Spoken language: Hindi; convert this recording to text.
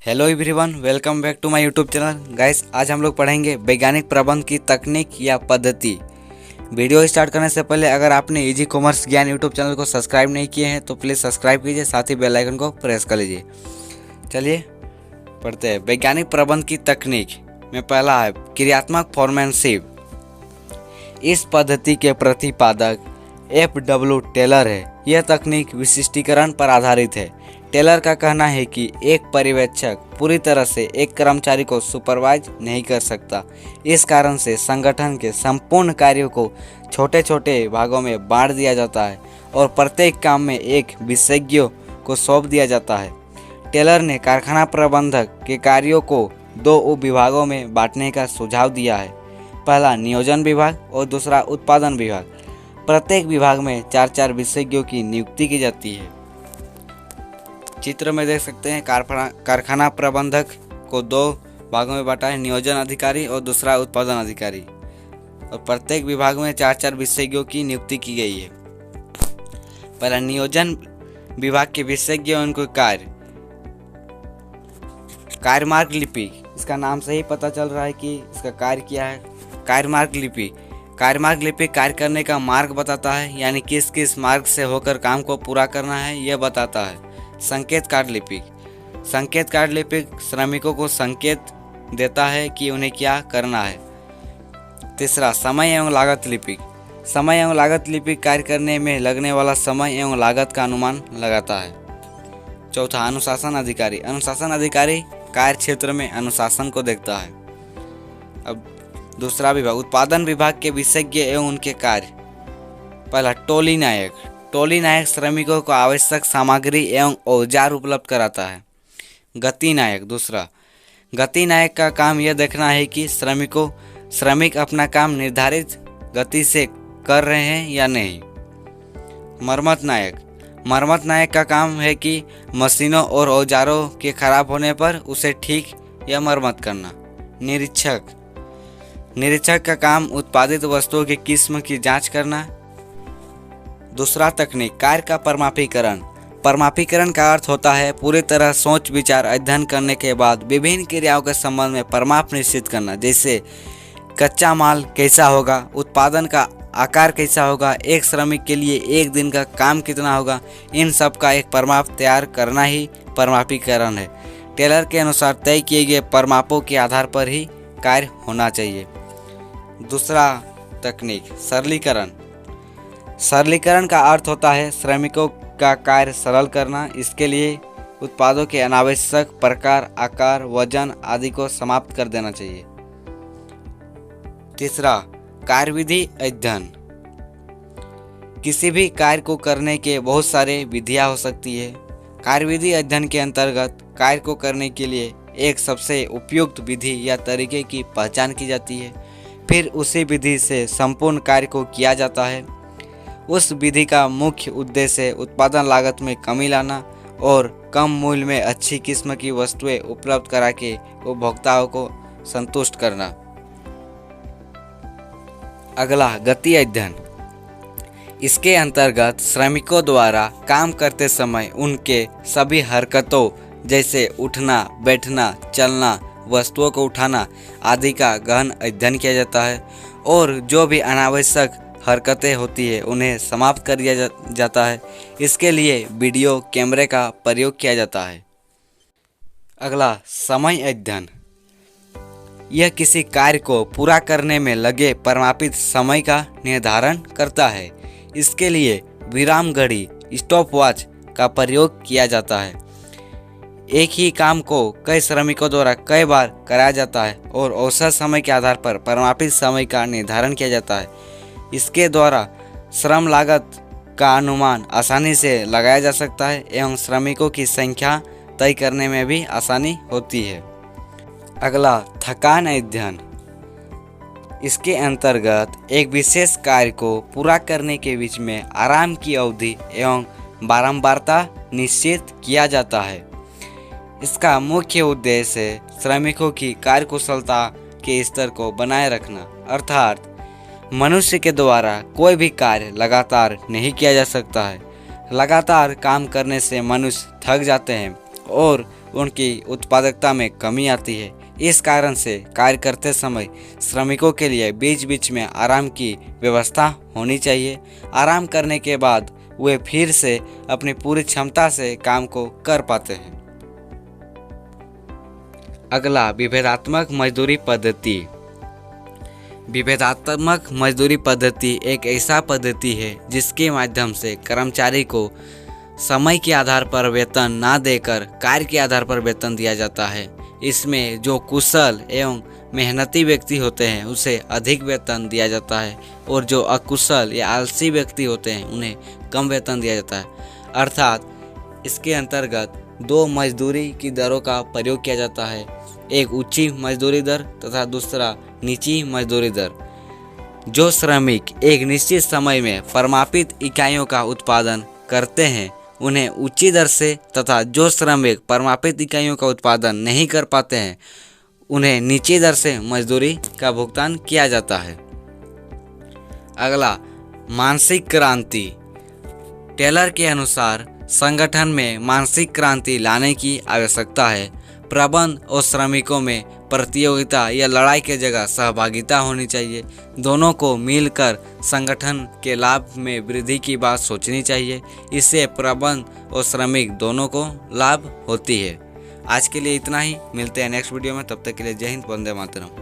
Hello everyone, welcome back to my YouTube channel. Guys, आज हम लोग पढ़ेंगे वैज्ञानिक प्रबंध की तकनीक या पद्धति। वीडियो स्टार्ट करने से पहले अगर आपने इजी कॉमर्स ज्ञान यूट्यूब चैनल को सब्सक्राइब नहीं किए हैं तो प्लीज़ सब्सक्राइब कीजिए, साथ ही बेल आइकन को प्रेस कर लीजिए। चलिए पढ़ते हैं। वैज्ञानिक प्रबंध की तकनीक में पहला है क्रियात्मक फोरमैनशिप। इस पद्धति के प्रतिपादक F.W. टेलर है। यह तकनीक विशिष्टीकरण पर आधारित है। टेलर का कहना है कि एक पर्यवेक्षक पूरी तरह से एक कर्मचारी को सुपरवाइज नहीं कर सकता। इस कारण से संगठन के संपूर्ण कार्यों को छोटे छोटे भागों में बांट दिया जाता है और प्रत्येक काम में एक विशेषज्ञ को सौंप दिया जाता है। टेलर ने कारखाना प्रबंधक के कार्यों को दो उप विभागों में बांटने का सुझाव दिया है। पहला नियोजन विभाग और दूसरा उत्पादन विभाग। प्रत्येक विभाग में 4-4 विशेषज्ञों की नियुक्ति की जाती है। चित्र में देख सकते हैं कारखाना प्रबंधक को दो भागों में बांटा है, नियोजन अधिकारी और दूसरा उत्पादन अधिकारी, और प्रत्येक विभाग में 4-4 विशेषज्ञों की नियुक्ति की गई है। पहला नियोजन विभाग के विशेषज्ञ उनको कार्यमार्ग लिपि। इसका नाम से ही पता चल रहा है कि इसका कार्य क्या है। कार्यमार्ग लिपि कार्य करने का मार्ग बताता है, यानी किस किस मार्ग से होकर काम को पूरा करना है यह बताता है। संकेत कार्ड लिपि श्रमिकों को संकेत देता है कि उन्हें क्या करना है। तीसरा समय एवं लागत लिपि कार्य करने में लगने वाला समय एवं लागत का अनुमान लगाता है। चौथा अनुशासन अधिकारी कार्य क्षेत्र में अनुशासन को देखता है। अब दूसरा विभाग उत्पादन विभाग के विशेषज्ञ एवं उनके कार्य। पहला टोली नायक श्रमिकों को आवश्यक सामग्री एवं औजार उपलब्ध कराता है। गति नायक का काम यह देखना है कि श्रमिक अपना काम निर्धारित गति से कर रहे हैं या नहीं। मरम्मत नायक का काम है कि मशीनों और औजारों के खराब होने पर उसे ठीक या मरम्मत करना। निरीक्षक का काम उत्पादित वस्तुओं की किस्म की जांच करना। दूसरा तकनीक कार्य का परमापीकरण का अर्थ होता है पूरी तरह सोच विचार अध्ययन करने के बाद विभिन्न क्रियाओं के संबंध में परमाप निश्चित करना। जैसे कच्चा माल कैसा होगा, उत्पादन का आकार कैसा होगा, एक श्रमिक के लिए एक दिन का काम कितना होगा, इन सब का एक परमाप तैयार करना ही परमापीकरण है। टेलर के अनुसार तय किए गए परमापों के आधार पर ही कार्य होना चाहिए। दूसरा तकनीक सरलीकरण का अर्थ होता है श्रमिकों का कार्य सरल करना। इसके लिए उत्पादों के अनावश्यक प्रकार, आकार, वजन आदि को समाप्त कर देना चाहिए। तीसरा कार्यविधि अध्ययन। किसी भी कार्य को करने के बहुत सारे विधियां हो सकती है। कार्यविधि अध्ययन के अंतर्गत कार्य को करने के लिए एक सबसे उपयुक्त विधि या तरीके की पहचान की जाती है। फिर उसी विधि से संपूर्ण कार्य को किया जाता है। उस विधि का मुख्य उद्देश्य उत्पादन लागत में कमी लाना और कम मूल्य में अच्छी किस्म की वस्तुएं उपलब्ध करा के उपभोक्ताओं को संतुष्ट करना। अगला गति अध्ययन। इसके अंतर्गत श्रमिकों द्वारा काम करते समय उनके सभी हरकतों जैसे उठना, बैठना, चलना, वस्तुओं को उठाना आदि का गहन अध्ययन किया जाता है और जो भी अनावश्यक हरकतें होती है उन्हें समाप्त कर दिया जाता है। इसके लिए वीडियो कैमरे का प्रयोग किया जाता है। अगला समय अध्ययन। यह किसी कार्य को पूरा करने में लगे परमापित समय का निर्धारण करता है। इसके लिए विराम घड़ी, स्टॉपवॉच का प्रयोग किया जाता है। एक ही काम को कई श्रमिकों द्वारा कई बार कराया जाता है और औसत समय के आधार पर परमापित समय का निर्धारण किया जाता है। इसके द्वारा श्रम लागत का अनुमान आसानी से लगाया जा सकता है एवं श्रमिकों की संख्या तय करने में भी आसानी होती है। अगला थकान अध्ययन। इसके अंतर्गत एक विशेष कार्य को पूरा करने के बीच में आराम की अवधि एवं बारंबारता निश्चित किया जाता है। इसका मुख्य उद्देश्य श्रमिकों की कार्यकुशलता के स्तर को बनाए रखना, अर्थात मनुष्य के द्वारा कोई भी कार्य लगातार नहीं किया जा सकता है। लगातार काम करने से मनुष्य थक जाते हैं और उनकी उत्पादकता में कमी आती है। इस कारण से कार्य करते समय श्रमिकों के लिए बीच बीच में आराम की व्यवस्था होनी चाहिए। आराम करने के बाद वे फिर से अपनी पूरी क्षमता से काम को कर पाते हैं। अगला, विभेदात्मक मजदूरी पद्धति। विभेदात्मक मजदूरी पद्धति एक ऐसा पद्धति है जिसके माध्यम से कर्मचारी को समय के आधार पर वेतन ना देकर कार्य के आधार पर वेतन दिया जाता है। इसमें जो कुशल एवं मेहनती व्यक्ति होते हैं उसे अधिक वेतन दिया जाता है और जो अकुशल या आलसी व्यक्ति होते हैं उन्हें कम वेतन दिया जाता है। अर्थात इसके अंतर्गत दो मजदूरी की दरों का प्रयोग किया जाता है, एक ऊंची मजदूरी दर तथा दूसरा नीची मजदूरी दर। जो श्रमिक एक निश्चित समय में परमापित इकाइयों का उत्पादन करते हैं उन्हें ऊंची दर से तथा जो श्रमिक परमापित इकाइयों का उत्पादन नहीं कर पाते हैं उन्हें नीची दर से मजदूरी का भुगतान किया जाता है। अगला, मानसिक क्रांति। टेलर के अनुसार संगठन में मानसिक क्रांति लाने की आवश्यकता है। प्रबंधन और श्रमिकों में प्रतियोगिता या लड़ाई के जगह सहभागिता होनी चाहिए। दोनों को मिलकर संगठन के लाभ में वृद्धि की बात सोचनी चाहिए। इससे प्रबंधन और श्रमिक दोनों को लाभ होती है। आज के लिए इतना ही, मिलते हैं नेक्स्ट वीडियो में। तब तक के लिए जय हिंद, वंदे मातरम।